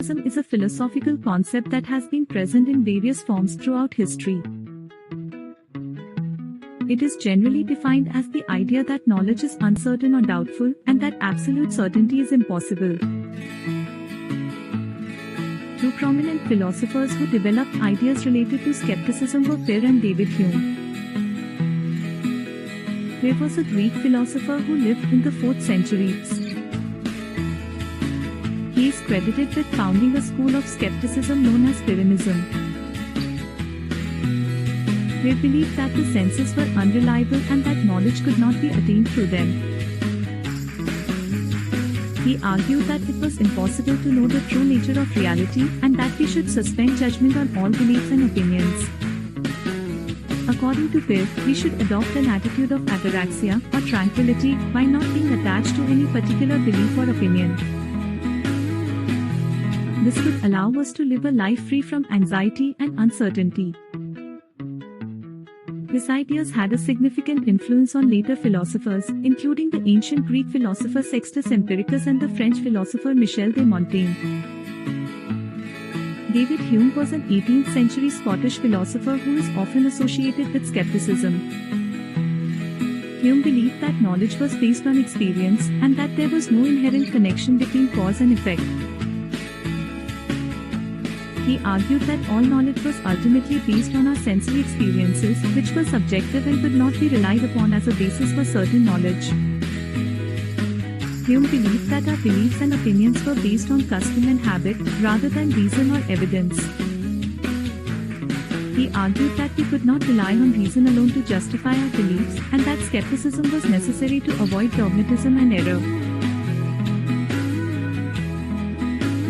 Skepticism is a philosophical concept that has been present in various forms throughout history. It is generally defined as the idea that knowledge is uncertain or doubtful, and that absolute certainty is impossible. Two prominent philosophers who developed ideas related to skepticism were Peir and David Hume. Peir was a Greek philosopher who lived in the 4th century. He is credited with founding a school of skepticism known as Pyrrhonism. They believed that the senses were unreliable and that knowledge could not be attained through them. He argued that it was impossible to know the true nature of reality and that we should suspend judgment on all beliefs and opinions. According to Peir, we should adopt an attitude of ataraxia, or tranquility, by not being attached to any particular belief or opinion. This would allow us to live a life free from anxiety and uncertainty. His ideas had a significant influence on later philosophers, including the ancient Greek philosopher Sextus Empiricus and the French philosopher Michel de Montaigne. David Hume was an 18th century Scottish philosopher who is often associated with skepticism. Hume believed that knowledge was based on experience, and that there was no inherent connection between cause and effect. He argued that all knowledge was ultimately based on our sensory experiences, which were subjective and could not be relied upon as a basis for certain knowledge. Hume believed that our beliefs and opinions were based on custom and habit, rather than reason or evidence. He argued that we could not rely on reason alone to justify our beliefs, and that skepticism was necessary to avoid dogmatism and error.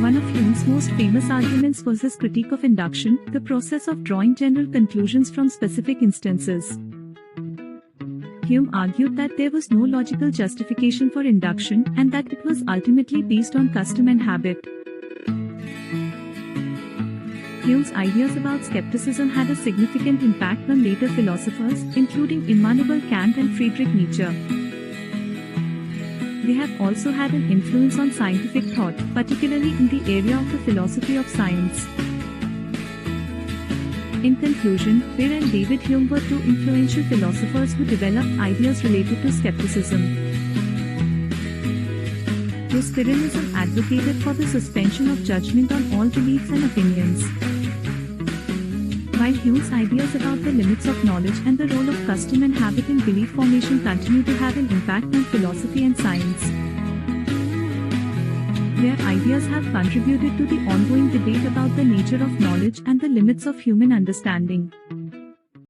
One of Hume's most famous arguments was his critique of induction, the process of drawing general conclusions from specific instances. Hume argued that there was no logical justification for induction, and that it was ultimately based on custom and habit. Hume's ideas about skepticism had a significant impact on later philosophers, including Immanuel Kant and Friedrich Nietzsche. They have also had an influence on scientific thought, particularly in the area of the philosophy of science. In conclusion, Peir and David Hume were two influential philosophers who developed ideas related to skepticism. His Pyrrhonism advocated for the suspension of judgment on all beliefs and opinions, while Hume's ideas about the limits of knowledge and the role of custom and habit in belief formation continue to have an impact on philosophy and science. Their ideas have contributed to the ongoing debate about the nature of knowledge and the limits of human understanding.